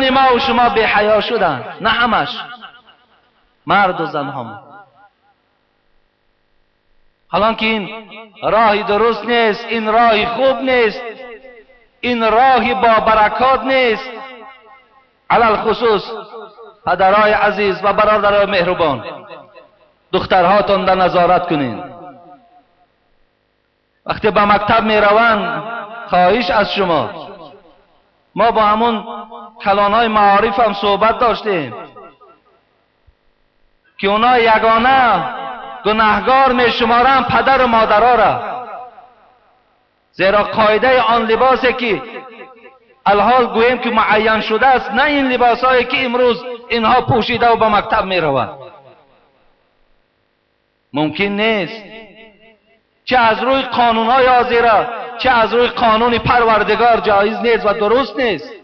بین ما و شما بی حیا شدن، نه همش، مرد و زن هم. حالا که این راهی درست نیست، این راهی خوب نیست، این راهی با برکات نیست. علل خصوص پدرای عزیز و برادرای مهربان، دخترهاتون را نظارت کنین. وقتی به مکتب می روند، خواهش از شما، ما با همون کلانهای معارف هم صحبت داشتیم که اونا یگانه گناهگار می شمارن پدر و مادرها را، زیرا قاعده آن لباسی که الحال گویم که معین شده است، نه این لباسایی که امروز اینها پوشیده و به مکتب می روند. ممکن نیست، چه از روی قانونهای حاضره چه از روی قانون پروردگار جایز نیست و درست نیست.